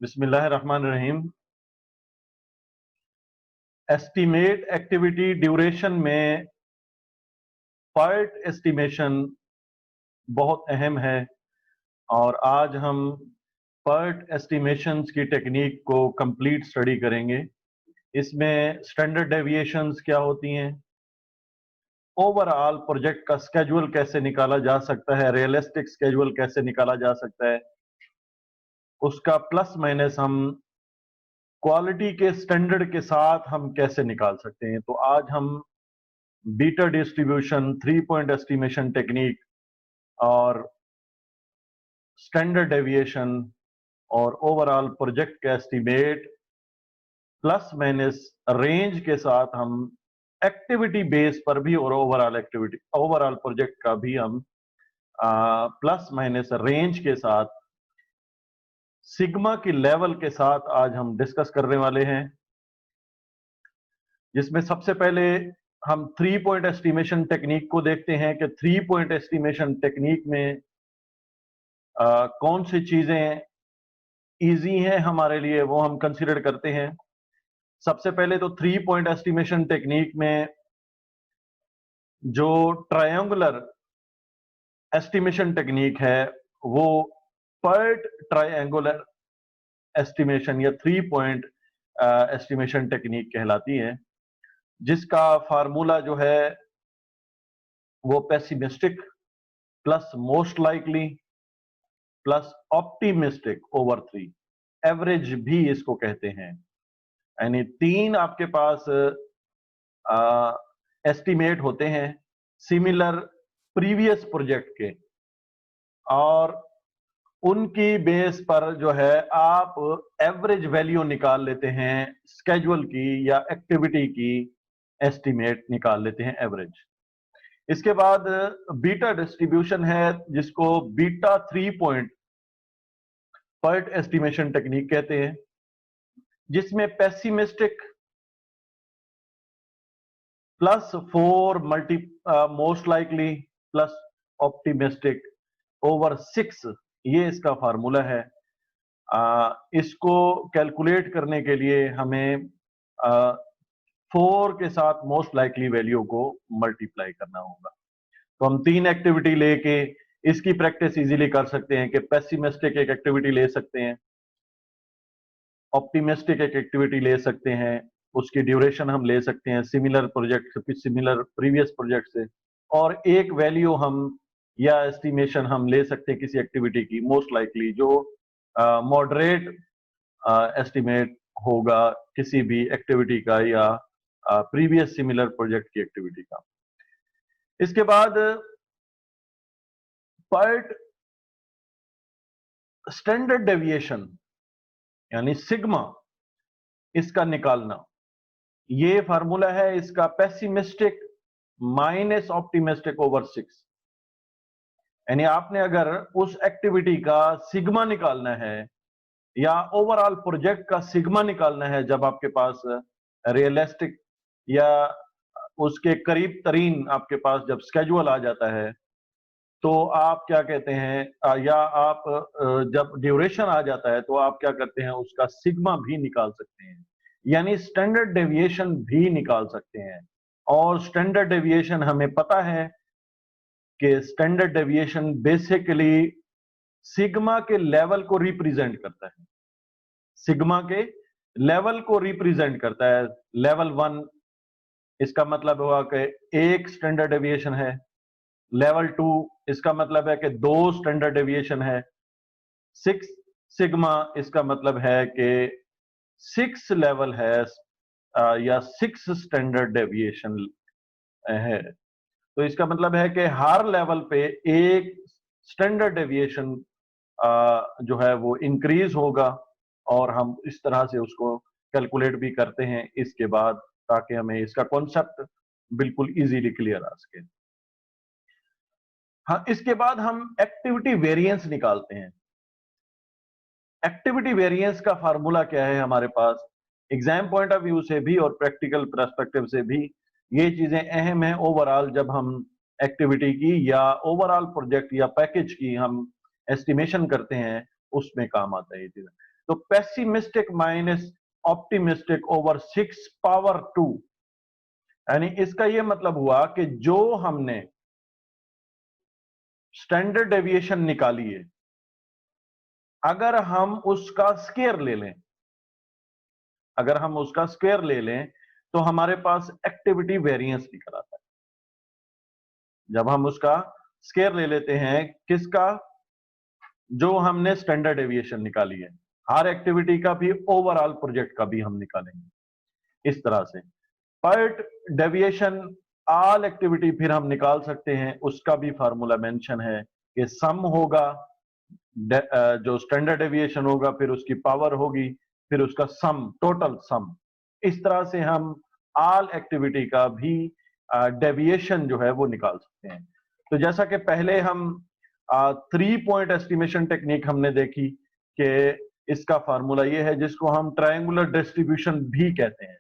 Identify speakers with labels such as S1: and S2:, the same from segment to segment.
S1: बिस्मिल्लाहिर्रहमानिर्रहीम। Estimate activity duration में part estimation बहुत अहम है और आज हम पार्ट एस्टिमेशंस की टेक्निक को कंप्लीट स्टडी करेंगे। इसमें स्टैंडर्ड डेविएशंस क्या होती हैं, ओवरऑल प्रोजेक्ट का स्केड्यूल कैसे निकाला जा सकता है, रियलिस्टिक स्केड्यूल कैसे निकाला जा सकता है, उसका प्लस माइनस हम क्वालिटी के स्टैंडर्ड के साथ हम कैसे निकाल सकते हैं। तो आज हम beta distribution, 3 point estimation technique और स्टैंडर्ड डेविएशन और ओवरऑल प्रोजेक्ट का एस्टिमेट प्लस माइनस रेंज के साथ हम एक्टिविटी बेस पर भी और ओवरऑल प्रोजेक्ट का भी हम प्लस माइनस रेंज के साथ सिग्मा की लेवल के साथ आज हम डिस्कस करने वाले हैं, जिसमें सबसे पहले हम 3 पॉइंट एस्टिमेशन टेक्निक को देखते हैं कि 3 पॉइंट एस्टिमेशन टेक्निक में कौन सी चीजें इजी हैं हमारे लिए, वो हम कंसीडर करते हैं। सबसे पहले तो 3 पॉइंट एस्टिमेशन टेक्निक में जो ट्रायंगुलर एस्टिमेशन टेक्निक है वो पार्ट ट्रायंगुलर एस्टिमेशन या 3 पॉइंट एस्टिमेशन टेक्निक कहलाती है, जिसका फार्मूला जो है वो pessimistic plus most likely plus optimistic over 3, average भी इसको कहते हैं। यानी 3 आपके पास एस्टिमेट होते हैं सिमिलर प्रीवियस प्रोजेक्ट के, और उनकी बेस पर जो है आप एवरेज वैल्यू निकाल लेते हैं, स्केड्यूल की या एक्टिविटी की एस्टिमेट निकाल लेते हैं एवरेज। इसके बाद बीटा डिस्ट्रीब्यूशन है, जिसको beta 3 point part estimation technique कहते हैं, जिसमें pessimistic plus 4 most likely plus optimistic over 6, ये इसका फार्मूला है। इसको कैलकुलेट करने के लिए हमें 4 के साथ मोस्ट लाइकली वैल्यू को मल्टीप्लाई करना होगा। तो हम 3 एक्टिविटी लेके इसकी प्रैक्टिस इजीली कर सकते हैं कि पेसिमिस्टिक एक एक्टिविटी ले सकते हैं, ऑप्टिमिस्टिक एक एक्टिविटी ले सकते हैं, उसकी ड्यूरेशन हम ले सकते हैं similar project similar previous project से, और एक वैल्यू हम या एस्टिमेशन हम ले सकते हैं किसी एक्टिविटी की मोस्ट लाइकली, जो मॉडरेट एस्टिमेट होगा किसी भी एक्टिविटी का या प्रीवियस सिमिलर प्रोजेक्ट की एक्टिविटी का। इसके बाद पार्ट स्टैंडर्ड डेविएशन यानी सिग्मा, इसका निकालना, ये फार्मूला है इसका पेसिमिस्टिक माइनस ऑप्टिमिस्टिक ओवर 6। यानी आपने अगर उस एक्टिविटी का सिग्मा निकालना है या ओवरऑल प्रोजेक्ट का सिग्मा निकालना है, जब आपके पास रियलिस्टिक या उसके करीब तरीन आपके पास जब स्केड्यूल आ जाता है, तो आप क्या कहते हैं, या आप जब ड्यूरेशन आ जाता है तो आप क्या करते हैं, उसका सिग्मा भी निकाल सकते हैं, यानी स्टैंडर्ड डेविएशन भी निकाल सकते हैं। और स्टैंडर्ड डेविएशन हमें पता है कि स्टैंडर्ड डेविएशन बेसिकली सिग्मा के लेवल को रिप्रेजेंट करता है, सिग्मा के लेवल को रिप्रेजेंट करता है। लेवल 1 इसका मतलब हुआ कि एक स्टैंडर्ड डेविएशन है, लेवल 2 इसका मतलब है कि 2 स्टैंडर्ड डेविएशन है, 6 सिग्मा इसका मतलब है कि 6 लेवल है या 6 स्टैंडर्ड डेविएशन है। तो इसका मतलब है कि हर लेवल पे एक स्टैंडर्ड डेविएशन जो है वो इंक्रीज होगा, और हम इस तरह से उसको कैलकुलेट भी करते हैं इसके बाद, ताकि हमें इसका कॉन्सेप्ट बिल्कुल इजीली क्लियर आ सके। हाँ, इसके बाद हम एक्टिविटी वेरिएंस निकालते हैं। एक्टिविटी वेरिएंस का फार्मूला क्या है हमारे पास, एग्जाम पॉइंट ऑफ व्यू से भी और प्रैक्टिकल पर्सपेक्टिव से भी ये चीजें अहम हैं। ओवरऑल जब हम एक्टिविटी की या ओवरऑल प्रोजेक्ट या पैकेज की हम एस्टिमेशन करते हैं, उसमें काम आता है ये चीजें। तो pessimistic minus optimistic over 6 power 2, यानी इसका यह मतलब हुआ कि जो हमने स्टैंडर्ड डेविएशन निकाली है, अगर हम उसका स्क्वायर ले लें, अगर हम उसका स्क्वायर ले लें तो हमारे पास एक्टिविटी वेरिएंस निकल आता है। जब हम उसका स्क्वायर ले लेते हैं किसका, जो हमने स्टैंडर्ड डेविएशन निकाली है, हर एक्टिविटी का भी ओवरऑल प्रोजेक्ट का भी हम निकालेंगे इस तरह से। पर्ट डेविएशन ऑल एक्टिविटी फिर हम निकाल सकते हैं, उसका भी फार्मूला मेंशन है कि सम होगा, जो स्टैंडर्ड डेविएशन होगा फिर उसकी पावर होगी, फिर उसका सम, टोटल सम। इस तरह से हम ऑल एक्टिविटी का भी डेविएशन जो है वो निकाल सकते हैं। तो जैसा कि पहले हम 3 पॉइंट एस्टिमेशन टेक्निक हमने देखी कि इसका फार्मूला ये है जिसको हम ट्रायंगुलर डिस्ट्रीब्यूशन भी कहते हैं।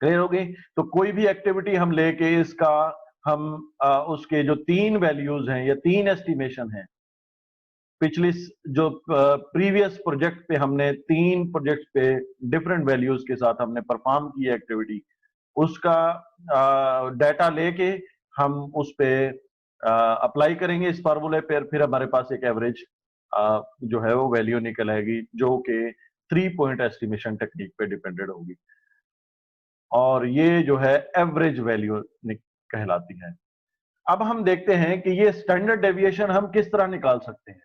S1: क्लियर हो गई? तो कोई भी एक्टिविटी हम लेके इसका हम उसके जो 3 वैल्यूज हैं या 3 एस्टिमेशन हैं, पिछली जो प्रीवियस प्रोजेक्ट पे हमने 3 प्रोजेक्ट पे डिफरेंट वैल्यूज के साथ हमने परफॉर्म की एक्टिविटी, उसका डाटा लेके हम उस पे अप्लाई करेंगे इस फार्मूले पे, फिर हमारे पास एक एवरेज जो है वो वैल्यू निकल आएगी जो कि 3 पॉइंट एस्टिमेशन टेक्निक पे डिपेंडेड होगी, और ये जो है एवरेज वैल्यू कहलाती है। अब हम देखते हैं कि ये स्टैंडर्ड डेविएशन हम किस तरह निकाल सकते हैं।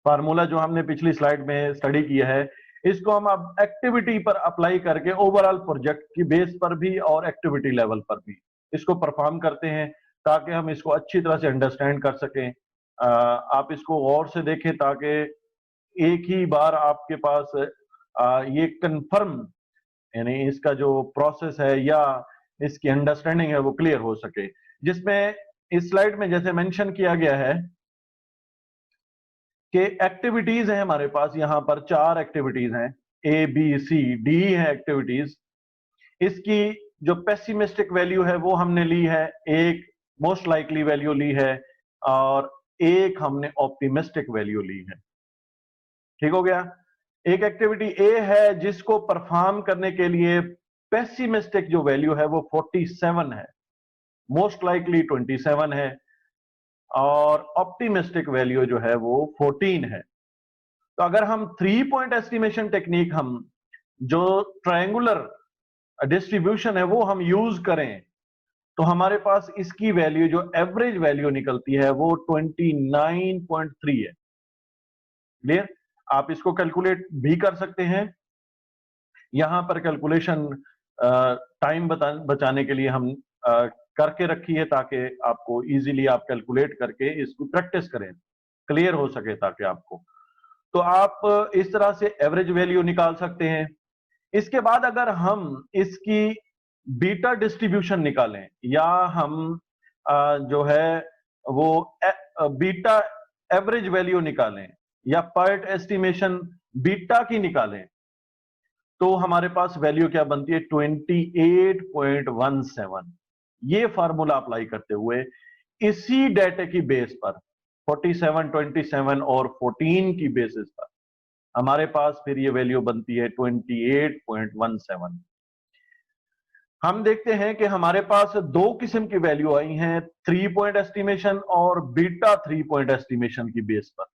S1: फार्मूला जो हमने पिछली स्लाइड में स्टडी किया है, इसको हम अब एक्टिविटी पर अप्लाई करके ओवरऑल प्रोजेक्ट की बेस पर भी और एक्टिविटी लेवल पर भी इसको परफॉर्म करते हैं, ताकि हम इसको अच्छी तरह से अंडरस्टैंड कर सकें। आप इसको गौर से देखें ताकि एक ही बार आपके पास ये कंफर्म, यानी इसका जो प्रोसेस है या इसकी अंडरस्टैंडिंग है वो क्लियर हो सके। जिसमें इस स्लाइड में जैसे मेंशन किया गया है कि एक्टिविटीज है हमारे पास, यहां पर 4 एक्टिविटीज हैं, ए बी सी डी है एक्टिविटीज। इसकी जो पेसिमिस्टिक वैल्यू है वो हमने ली है, एक मोस्ट लाइकली वैल्यू ली है और एक हमने ऑप्टिमिस्टिक वैल्यू ली है। ठीक हो गया? एक एक्टिविटी ए है जिसको परफॉर्म करने के लिए पेसिमिस्टिक जो वैल्यू है वो 47 है, मोस्ट लाइकली 27 है और ऑप्टिमिस्टिक वैल्यू जो है वो 14 है। तो अगर हम 3 पॉइंट एस्टिमेशन टेक्निक, हम जो ट्रायंगुलर डिस्ट्रीब्यूशन है वो हम यूज करें, तो हमारे पास इसकी वैल्यू जो एवरेज वैल्यू निकलती है वो 29.3 है। क्लियर? आप इसको कैलकुलेट भी कर सकते हैं। यहां पर कैलकुलेशन टाइम बचाने के लिए हम करके रखी है ताकि आपको इजीली आप कैलकुलेट करके इसको प्रैक्टिस करें, क्लियर हो सके ताकि आपको। तो आप इस तरह से एवरेज वैल्यू निकाल सकते हैं। इसके बाद अगर हम इसकी बीटा डिस्ट्रीब्यूशन निकालें या हम जो है वो बीटा एवरेज वैल्यू निकालें या पर्ट एस्टिमेशन बीटा की निकालें, तो हमारे पास वैल्यू क्या बनती है, 28.17। ये फार्मूला अप्लाई करते हुए इसी डेटा की बेस पर 47, 27 और 14 की बेसिस पर हमारे पास फिर ये वैल्यू बनती है 28.17। हम देखते हैं कि हमारे पास 2 किस्म की वैल्यू आई हैं, 3 पॉइंट एस्टिमेशन और बीटा 3 पॉइंट एस्टिमेशन की बेस पर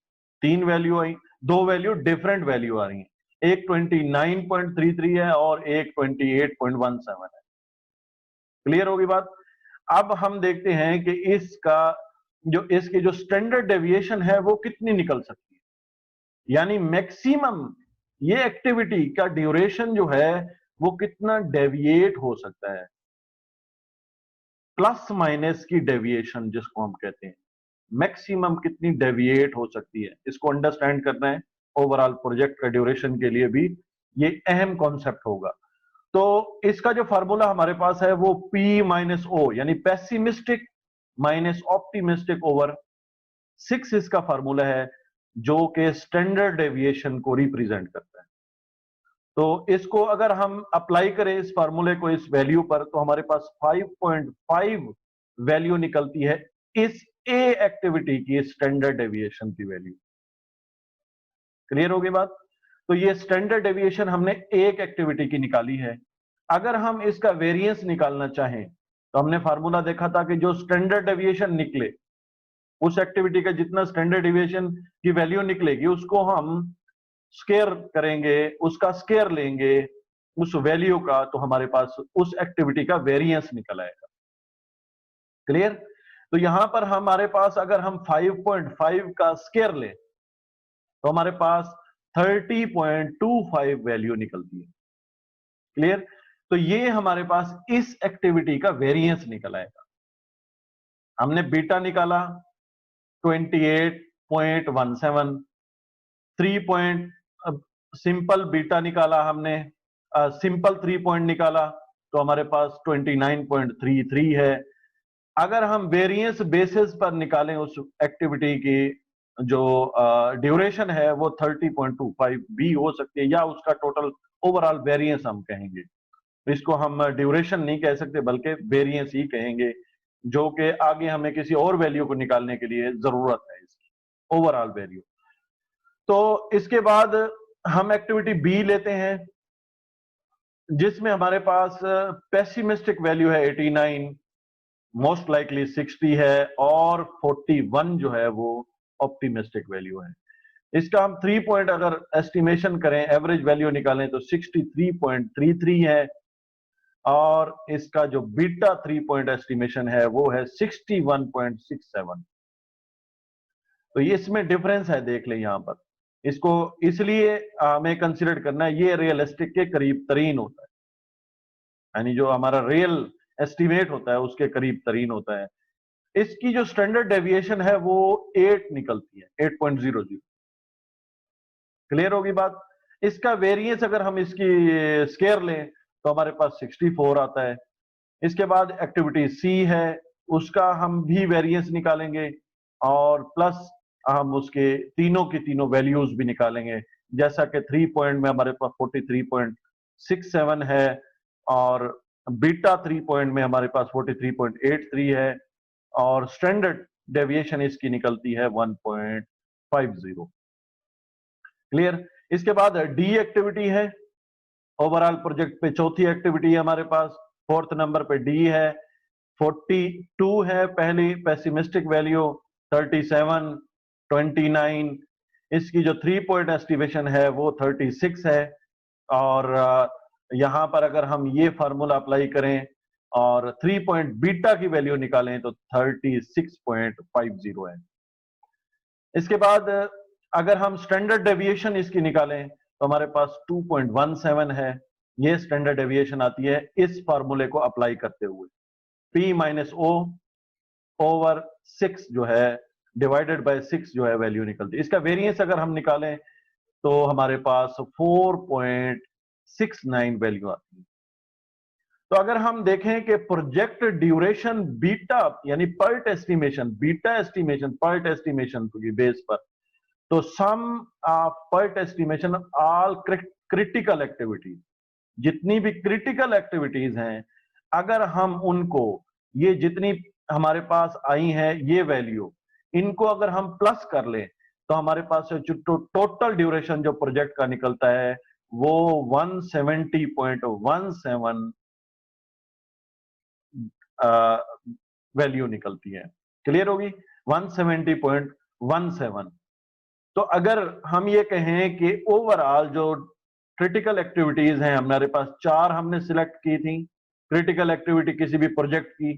S1: 3 वैल्यू आई, 2 वैल्यू डिफरेंट वैल्यू आ रही हैं, एक 29.33 है और एक 28.17 है। क्लियर होगी बात? अब हम देखते हैं कि इसकी जो स्टैंडर्ड डेविएशन है वो कितनी निकल सकती है, यानी मैक्सिमम ये एक्टिविटी का ड्यूरेशन जो है वो कितना डेविएट हो सकता है, प्लस माइनस की डेविएशन जिसको हम कहते हैं, मैक्सिमम कितनी डेविएट हो सकती है, इसको अंडरस्टैंड करना है। ओवरऑल प्रोजेक्ट का ड्यूरेशन के लिए भी ये अहम कॉन्सेप्ट होगा। तो इसका जो फार्मूला हमारे पास है वो P माइनस O, यानी पेसिमिस्टिक माइनस ऑप्टिमिस्टिक ओवर 6 इसका फार्मूला है जो कि स्टैंडर्ड डेविएशन को रिप्रेजेंट करता है। तो इसको अगर हम अप्लाई करें इस फार्मूले को इस वैल्यू पर, तो हमारे पास 5.5 वैल्यू निकलती है इस ए एक्टिविटी की स्टैंडर्ड डेविएशन की वैल्यू। क्लियर होगी बात? तो ये स्टैंडर्ड डेविएशन हमने एक एक्टिविटी की निकाली है। अगर हम इसका वेरिएंस निकालना चाहें तो हमने फार्मूला देखा था कि जो स्टैंडर्ड डेविएशन निकले, उस एक्टिविटी का जितना स्टैंडर्ड डेविएशन की वैल्यू निकलेगी उसको हम स्केयर करेंगे, उसका स्केयर लेंगे उस वैल्यू का, तो हमारे पास उस एक्टिविटी का वेरिएंस निकल आएगा। क्लियर? तो यहां पर हमारे पास अगर हम 5.5 का स्केयर लें तो हमारे पास 30.25 वैल्यू निकलती है। क्लियर? तो ये हमारे पास इस एक्टिविटी का वेरिएंस निकल आएगा। हमने बीटा निकाला 28.17, 3 पॉइंट सिंपल बीटा निकाला हमने, सिंपल 3 पॉइंट निकाला तो हमारे पास 29.33 है। अगर हम वेरिएंस बेसिस पर निकालें उस एक्टिविटी की जो ड्यूरेशन है वो 30.25 भी हो सकती है, या उसका टोटल ओवरऑल वेरिएंस हम कहेंगे। इसको हम ड्यूरेशन नहीं कह सकते बल्कि वेरिएंस ही कहेंगे, जो कि आगे हमें किसी और वैल्यू को निकालने के लिए जरूरत है इसकी, ओवरऑल वैल्यू। तो इसके बाद हम एक्टिविटी बी लेते हैं जिसमें हमारे पास पेसिमिस्टिक वैल्यू है 89, मोस्ट लाइकली 60 है, और 41 जो है वो ऑप्टिमिस्टिक वैल्यू है। इसका हम 3 पॉइंट अगर एस्टिमेशन करें, एवरेज वैल्यू निकालें तो 63.33 है, और इसका जो बीटा 3 पॉइंट एस्टिमेशन है वो है 61.67। तो ये इसमें डिफरेंस है, देख लें यहां पर। इसको इसलिए हमें कंसीडर करना है, ये रियलिस्टिक के करीब तरीन होता है, यानी जो हमारा रियल एस्टिमेट होता है उसके करीब तरीन होता है। इसकी जो स्टैंडर्ड डेविएशन है वो 8 निकलती है, 8.00। क्लियर होगी बात? इसका वेरिएंस अगर हम इसकी स्केयर लें तो हमारे पास 64 आता है। इसके बाद एक्टिविटी सी है, उसका हम भी वेरिएंस निकालेंगे और प्लस हम उसके तीनों की तीनों वैल्यूज भी निकालेंगे। जैसा कि 3 पॉइंट में हमारे पास 43.67 है, और बीटा 3 पॉइंट में हमारे पास 43.83 है, और स्टैंडर्ड डेविएशन इसकी निकलती है 1.50। क्लियर? इसके बाद डी एक्टिविटी है, ओवरऑल प्रोजेक्ट पे चौथी एक्टिविटी है हमारे पास, 4th नंबर पे डी है, 42 है पहली पेसिमिस्टिक वैल्यू, 37, 29, इसकी जो 3 पॉइंट एस्टिमेशन है वो 36 है, और यहां पर अगर हम ये फार्मूला अप्लाई करें और 3 पॉइंट बीटा की वैल्यू निकालें तो 36.50 है। इसके बाद अगर हम स्टैंडर्ड डेविएशन इसकी निकालें तो हमारे पास 2.17 है, ये स्टैंडर्ड डेविएशन आती है इस फार्मूले को अप्लाई करते हुए। P माइनस ओ ओवर 6 जो है डिवाइडेड बाय 6 जो है वैल्यू निकलती है। इसका वेरिएंस अगर हम निकालें तो हमारे पास 4.69 वैल्यू आती है। तो अगर हम देखें कि प्रोजेक्ट ड्यूरेशन बीटा यानी PERT estimation, beta estimation PERT estimation की बेस पर, तो sum of PERT estimation all critical activities, जितनी भी क्रिटिकल एक्टिविटीज हैं, अगर हम उनको, ये जितनी हमारे पास आई हैं ये वैल्यू, इनको अगर हम प्लस कर लें तो हमारे पास टोटल ड्यूरेशन जो प्रोजेक्ट का निकलता है वो 170.17 वैल्यू निकलती है। क्लियर होगी? 170.17। तो अगर हम ये कहें कि ओवरऑल जो क्रिटिकल एक्टिविटीज हैं, हमारे पास 4 हमने सिलेक्ट की थी क्रिटिकल एक्टिविटी किसी भी प्रोजेक्ट की,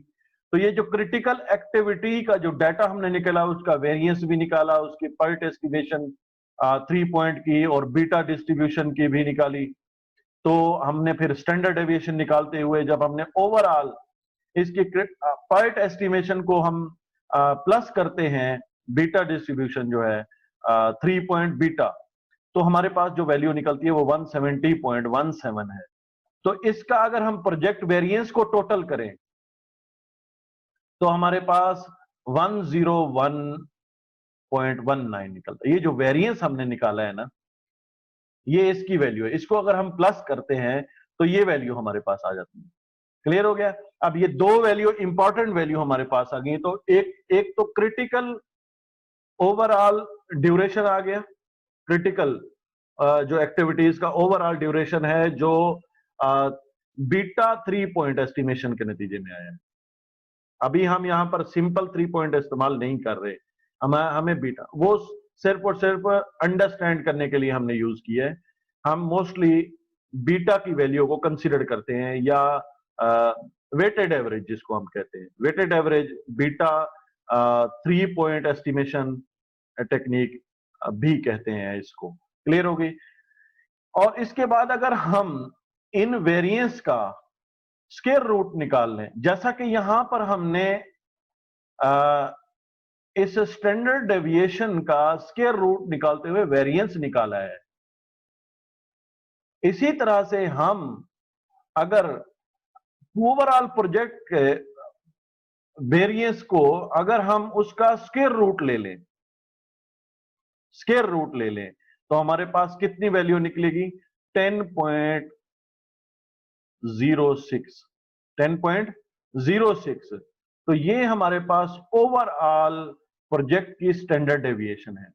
S1: तो ये जो क्रिटिकल एक्टिविटी का जो डाटा हमने निकाला उसका वेरिएंस भी निकाला, उसकी पर्ट एस्टिमेशन 3 पॉइंट की और बीटा डिस्ट्रीब्यूशन की भी निकाली। तो हमने फिर स्टैंडर्ड डेविएशन निकालते हुए जब हमने ओवरऑल इसकी पर्ट एस्टिमेशन को हम प्लस करते हैं बीटा डिस्ट्रीब्यूशन जो है 3 पॉइंट बीटा, तो हमारे पास जो वैल्यू निकलती है वो 170.17 है। तो इसका अगर हम प्रोजेक्ट वेरिएंस को टोटल करें तो हमारे पास 101.19 निकलता है। ये जो वेरिएंस हमने निकाला है ना, ये इसकी वैल्यू है। इसको अगर हम प्लस करते हैं तो ये वैल्यू हमारे पास आ जाती है। क्लियर हो गया? अब ये दो वैल्यू इंपॉर्टेंट वैल्यू हमारे पास आ गई। तो एक तो क्रिटिकल ओवरऑल ड्यूरेशन आ गया, क्रिटिकल जो एक्टिविटीज का ओवरऑल ड्यूरेशन है, जो बीटा 3 पॉइंट एस्टिमेशन के नतीजे में आया है। अभी हम यहां पर सिंपल 3 पॉइंट इस्तेमाल नहीं कर रहे, हमें बीटा वो सिर्फ और सिर्फ अंडरस्टैंड करने के लिए हमने यूज किया है। हम मोस्टली बीटा की वैल्यू को कंसीडर करते हैं, या वेटेड एवरेज जिसको हम कहते हैं, weighted average beta 3 point estimation technique भी कहते हैं इसको। क्लियर हो गई? और इसके बाद अगर हम इन वेरिएंस का स्क्वायर रूट निकाल लें, जैसा कि यहां पर हमने इस स्टैंडर्ड डेविएशन का स्क्वायर रूट निकालते हुए वेरिएंस निकाला है, इसी तरह से हम अगर ओवरऑल प्रोजेक्ट के वेरिएंस को अगर हम उसका स्क्वायर रूट ले लें, स्क्वायर रूट ले लें, तो हमारे पास कितनी वैल्यू निकलेगी? 10.06, 10.06। तो ये हमारे पास ओवरऑल प्रोजेक्ट की स्टैंडर्ड डेविएशन है।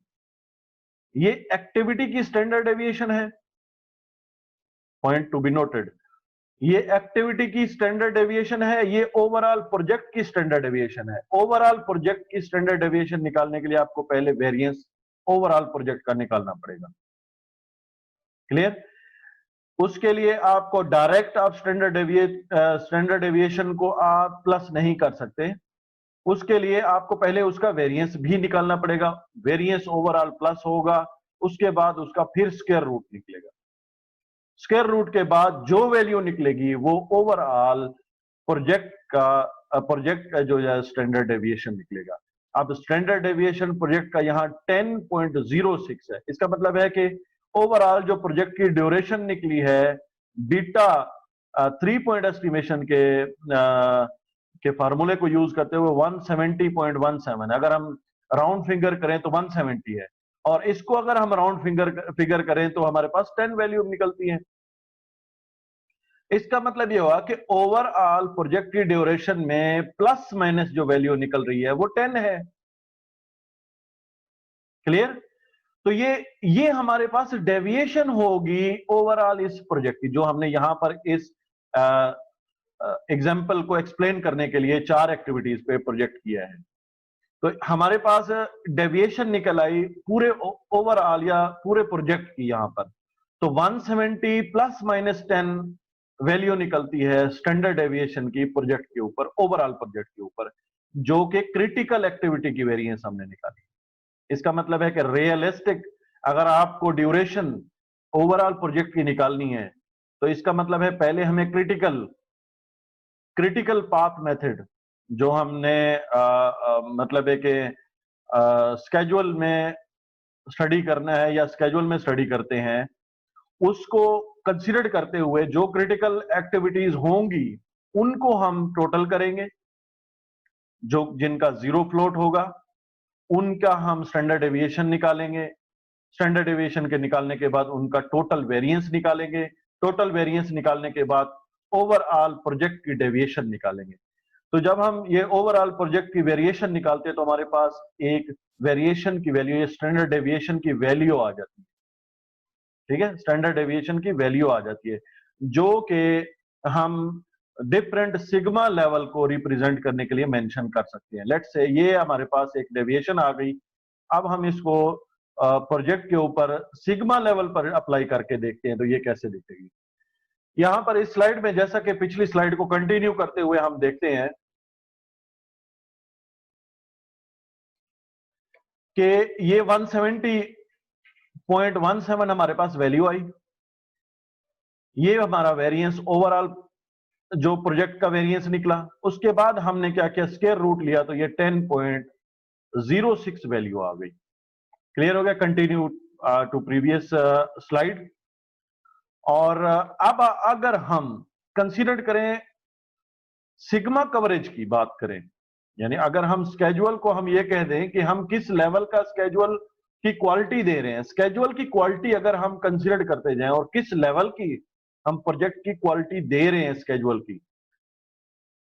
S1: ये एक्टिविटी की स्टैंडर्ड डेविएशन है, पॉइंट टू बी नोटेड। ये एक्टिविटी की स्टैंडर्ड डेविएशन है, ये ओवरऑल प्रोजेक्ट की स्टैंडर्ड डेविएशन है। ओवरऑल प्रोजेक्ट की स्टैंडर्ड डेविएशन निकालने के लिए आपको पहले वेरिएंस ओवरऑल प्रोजेक्ट का निकालना पड़ेगा। क्लियर? उसके लिए आपको डायरेक्ट आप स्टैंडर्ड डेविएशन को आप प्लस नहीं कर सकते, उसके लिए आपको पहले उसका वेरिएंस भी निकालना पड़ेगा। वेरिएंस ओवरऑल प्लस होगा, उसके बाद उसका फिर स्क्वायर रूट निकलेगा। स्क्वायर रूट के बाद जो वैल्यू निकलेगी वो ओवरऑल प्रोजेक्ट का जो है स्टैंडर्ड डेविएशन निकलेगा। अब स्टैंडर्ड डेविएशन प्रोजेक्ट का यहाँ 10.06 है। इसका मतलब है कि ओवरऑल जो प्रोजेक्ट की ड्यूरेशन निकली है बीटा 3 पॉइंट एस्टिमेशन के फार्मूले को यूज करते हुए 170.17। अगर हम राउंड फिंगर करें तो 170 है, और इसको अगर हम राउंड फिगर करें तो हमारे पास 10 वैल्यू निकलती है। इसका मतलब यह हुआ कि ओवरऑल प्रोजेक्ट की ड्यूरेशन में प्लस माइनस जो वैल्यू निकल रही है वो 10 है। क्लियर? तो ये हमारे पास डेविएशन होगी ओवरऑल इस प्रोजेक्ट की, जो हमने यहां पर इस एग्जाम्पल को एक्सप्लेन करने के लिए 4 एक्टिविटीज पे प्रोजेक्ट किया है। तो हमारे पास डेविएशन निकल आई पूरे ओवरऑल या पूरे प्रोजेक्ट की यहां पर, तो 170 प्लस माइनस 10 वैल्यू निकलती है स्टैंडर्ड डेविएशन की प्रोजेक्ट के ऊपर, ओवरऑल प्रोजेक्ट के ऊपर, जो कि क्रिटिकल एक्टिविटी की वेरिएंस हमने निकाली। इसका मतलब है कि रियलिस्टिक अगर आपको ड्यूरेशन ओवरऑल प्रोजेक्ट की निकालनी है, तो इसका मतलब है पहले हमें क्रिटिकल पाथ मेथड जो हमने मतलब है कि स्केड्यूल में स्टडी करना है या स्केड्यूल में स्टडी करते हैं, उसको कंसीडर करते हुए जो क्रिटिकल एक्टिविटीज होंगी उनको हम टोटल करेंगे, जो जिनका जीरो फ्लोट होगा उनका हम स्टैंडर्ड डेविएशन निकालेंगे। स्टैंडर्ड डेविएशन के निकालने के बाद उनका टोटल वेरिएंस निकालेंगे। टोटल वेरिएंस निकालने के बाद ओवरऑल प्रोजेक्ट की डेविएशन निकालेंगे। तो जब हम ये ओवरऑल प्रोजेक्ट की वेरिएशन निकालते हैं तो हमारे पास एक वेरिएशन की वैल्यू या स्टैंडर्ड डेविएशन की वैल्यू आ जाती है। ठीक है, स्टैंडर्ड डेविएशन की वैल्यू आ जाती है, जो कि हम डिफरेंट सिग्मा लेवल को रिप्रेजेंट करने के लिए मेंशन कर सकते हैं। लेट्स से ये हमारे पास एक डेविएशन आ गई, अब हम इसको प्रोजेक्ट के ऊपर सिग्मा लेवल पर अप्लाई करके देखते हैं तो ये कैसे दिखेगी। यहां पर इस स्लाइड में, जैसा कि पिछली स्लाइड को कंटिन्यू करते हुए हम देखते हैं कि ये 170.17 हमारे पास वैल्यू आई। ये हमारा वेरिएंस ओवरऑल जो प्रोजेक्ट का वेरिएंस निकला। उसके बाद हमने क्या किया, स्क्वायर रूट लिया, तो ये 10.06 वैल्यू आ गई। क्लियर हो गया? Continue to previous slide. और अब अगर हम कंसीडर करें सिग्मा कवरेज की बात करें, यानी अगर हम स्केड्यूल को हम ये कह दें कि हम किस लेवल का स्केड्यूल की क्वालिटी दे रहे हैं, स्केड्यूल की क्वालिटी अगर हम कंसीडर करते जाएं और किस लेवल की हम प्रोजेक्ट की क्वालिटी दे रहे हैं स्केड्यूल की,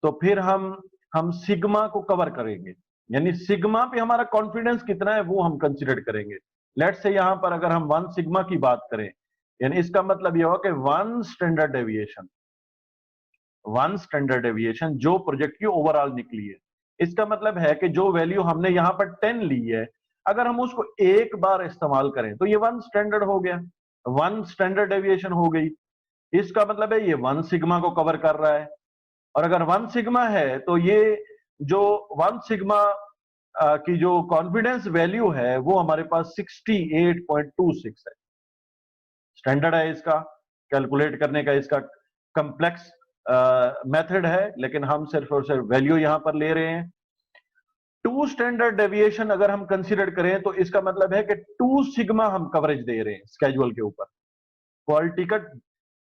S1: तो फिर हम सिग्मा को कवर करेंगे। यानी सिग्मा पे हमारा कॉन्फिडेंस कितना है वो हम कंसीडर करेंगे। लेट्स से यहां पर अगर हम 1 सिग्मा की बात करें, यानी इसका मतलब यह हुआ कि 1 स्टैंडर्ड डेविएशन जो प्रोजेक्ट की ओवरऑल निकली है, इसका मतलब है कि जो वैल्यू हमने यहां पर 10 ली है, अगर हम उसको एक बार इस्तेमाल करें तो ये 1 स्टैंडर्ड हो गया, 1 स्टैंडर्ड डेविएशन हो गई। इसका मतलब है ये 1 सिग्मा को कवर कर रहा है, और अगर 1 सिग्मा है तो ये जो 1 सिग्मा की जो कॉन्फिडेंस वैल्यू है वो हमारे पास 68.26 है। स्टैंडर्ड है इसका, कैलकुलेट करने का इसका कम्प्लेक्स मेथड है, लेकिन हम सिर्फ और सिर्फ वैल्यू यहां पर ले रहे हैं। 2 स्टैंडर्ड डेविएशन अगर हम कंसीडर करें तो इसका मतलब है कि 2 सिग्मा हम कवरेज दे रहे हैं स्केड्यूल के ऊपर, क्वालिटी का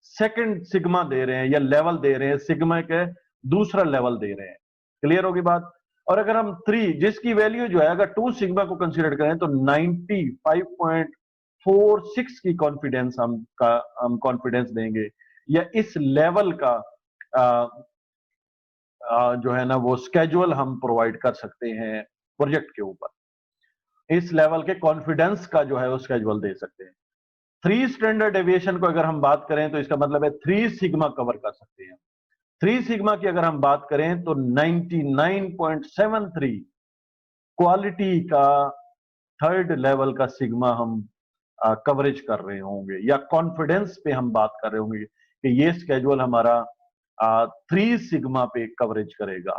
S1: सेकंड सिग्मा दे रहे हैं या लेवल दे रहे हैं, सिग्मा के दूसरा लेवल दे रहे हैं। क्लियर होगी बात? और अगर हम 3 जिसकी वैल्यू जो है अगर 2 सिग्मा को कंसीडर करें तो 95.46 की कॉन्फिडेंस हम कॉन्फिडेंस देंगे, या इस लेवल का जो है ना वो स्केड्यूल हम प्रोवाइड कर सकते हैं प्रोजेक्ट के ऊपर, इस लेवल के कॉन्फिडेंस का जो है वो स्केड्यूल दे सकते हैं। 3 स्टैंडर्ड डेविएशन को अगर हम बात करें तो इसका मतलब है 3 सिग्मा कवर कर सकते हैं। 3 सिग्मा की अगर हम बात करें तो 99.73 क्वालिटी का थर्ड लेवल का सिग्मा हम कवरेज कर रहे होंगे, या कॉन्फिडेंस पे हम बात कर रहे होंगे कि ये स्केड्यूल हमारा 3 सिग्मा पे कवरेज करेगा।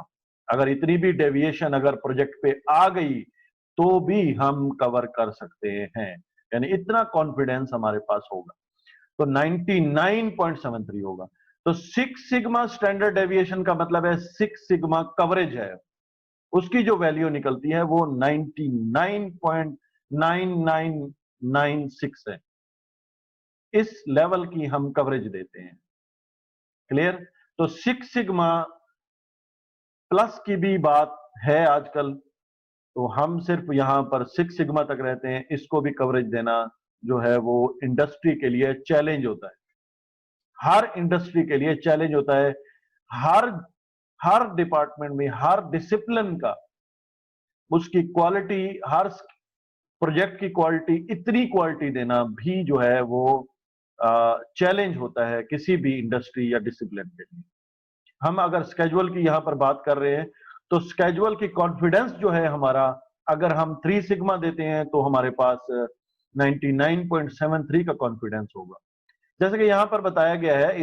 S1: अगर इतनी भी डेविएशन अगर प्रोजेक्ट पे आ गई तो भी हम कवर कर सकते हैं, यानी इतना कॉन्फिडेंस हमारे पास होगा, तो 99.73 होगा। तो 6 सिग्मा स्टैंडर्ड डेविएशन का मतलब है 6 सिग्मा कवरेज है, उसकी जो वैल्यू निकलती है वो 99.9996 है। इस लेवल की हम कवरेज देते हैं। क्लियर? तो 6 सिग्मा प्लस की भी बात है आजकल, तो हम सिर्फ यहां पर 6 सिग्मा तक रहते हैं, इसको भी कवरेज देना जो है वो इंडस्ट्री के लिए चैलेंज होता है, हर इंडस्ट्री के लिए चैलेंज होता है। हर हर डिपार्टमेंट में, हर डिसिप्लिन का उसकी क्वालिटी, हर प्रोजेक्ट की क्वालिटी, इतनी क्वालिटी देना भी जो है वो चैलेंज होता है किसी भी इंडस्ट्री या डिसिप्लिन के लिए। हम अगर स्केड्यूल की यहां पर बात कर रहे हैं तो स्केड्यूल की कॉन्फिडेंस जो है हमारा, अगर हम 3 सिग्मा देते हैं तो हमारे पास 99.73 का कॉन्फिडेंस होगा। जैसे कि यहां पर बताया गया है,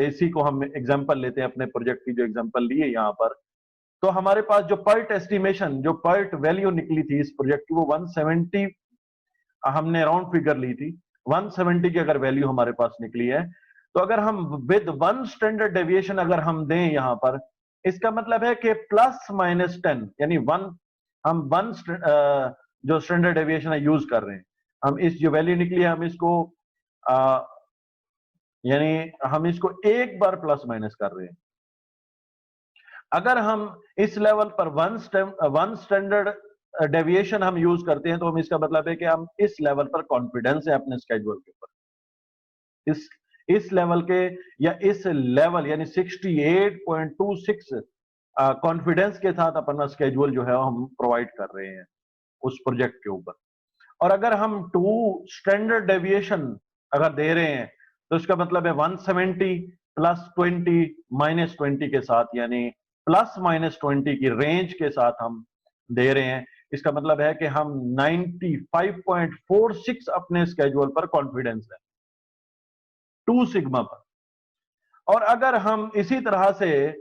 S1: इसी को हम एग्जांपल लेते हैं, अपने प्रोजेक्ट की जो एग्जांपल ली है यहां पर, तो हमारे पास जो पर्ट एस्टिमेशन, जो पर्ट वैल्यू निकली थी इस प्रोजेक्ट की वो 170, हमने राउंड फिगर ली थी, 170 की अगर वैल्यू हमारे पास निकली है, तो अगर हम विद 1 स्टैंडर्ड डेविएशन अगर हम दें यहां पर, इसका मतलब है कि प्लस माइनस 10, यानी 1, हम 1 जो स्टैंडर्ड डेविएशन है यूज कर रहे हैं, हम इस जो वैल्यू निकली है हम इसको यानी हम इसको एक बार प्लस माइनस कर रहे हैं। अगर हम इस लेवल पर 1 स्टैंडर्ड डेविएशन हम यूज करते हैं तो हम इसका मतलब है कि हम इस लेवल पर कॉन्फिडेंस है अपने स्केड्यूल के ऊपर, इस लेवल के, या इस लेवल यानी 68.26 कॉन्फिडेंस के साथ अपना स्केड्यूल जो है हम प्रोवाइड कर रहे हैं उस प्रोजेक्ट के ऊपर। और अगर हम 2 स्टैंडर्ड डेविएशन अगर दे रहे हैं तो इसका मतलब है 170 प्लस 20 माइनस 20 के साथ, यानी प्लस माइनस 20 की रेंज के साथ हम दे रहे हैं। इसका मतलब है कि हम 95.46 अपने स्केड्यूल पर कॉन्फिडेंस है 2 सिग्मा पर। और अगर हम इसी तरह से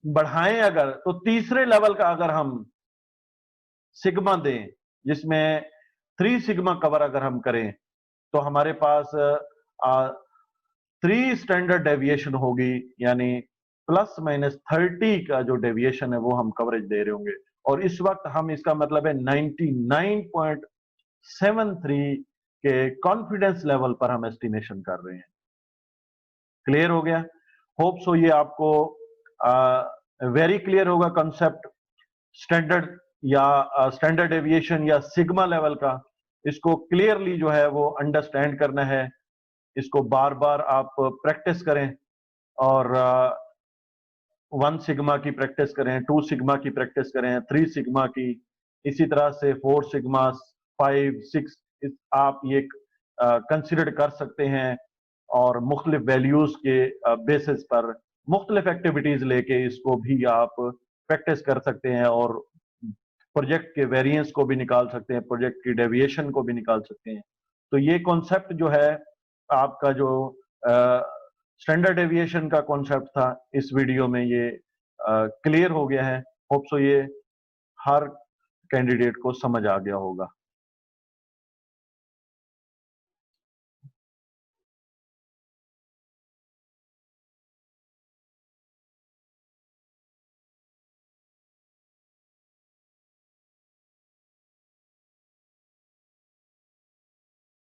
S1: बढ़ाएं अगर, तो तीसरे लेवल का अगर हम सिग्मा दें जिसमें 3 सिग्मा कवर अगर हम करें तो हमारे पास 3 स्टैंडर्ड डेविएशन होगी, यानी प्लस माइनस 30 का जो डेविएशन है वो हम कवरेज दे रहे होंगे, और इस वक्त हम इसका मतलब है 99.73 के कॉन्फिडेंस लेवल पर हम एस्टिमेशन कर रहे हैं। क्लियर हो गया? होप सो ये आपको वेरी क्लियर होगा कॉन्सेप्ट स्टैंडर्ड या स्टैंडर्ड डेविएशन या सिग्मा लेवल का। इसको क्लियरली जो है वो अंडरस्टैंड करना है, इसको बार बार आप प्रैक्टिस करें, और 1 सिग्मा की प्रैक्टिस करें, 2 सिग्मा की प्रैक्टिस करें, 3 सिग्मा की, इसी तरह से 4 सिग्मा, 5, 6 आप ये कंसिडर कर सकते हैं और मुख्तलिफ वैल्यूज के बेसिस पर मुख्तलिफ एक्टिविटीज लेके इसको भी आप प्रैक्टिस कर सकते हैं और प्रोजेक्ट के वेरिएंस को भी निकाल सकते हैं, प्रोजेक्ट की डेविएशन को भी निकाल सकते हैं। तो ये कॉन्सेप्ट जो है आपका जो स्टैंडर्ड डेविएशन का कॉन्सेप्ट था, इस वीडियो में ये क्लियर हो गया है। होप सो ये हर कैंडिडेट को समझ आ गया होगा।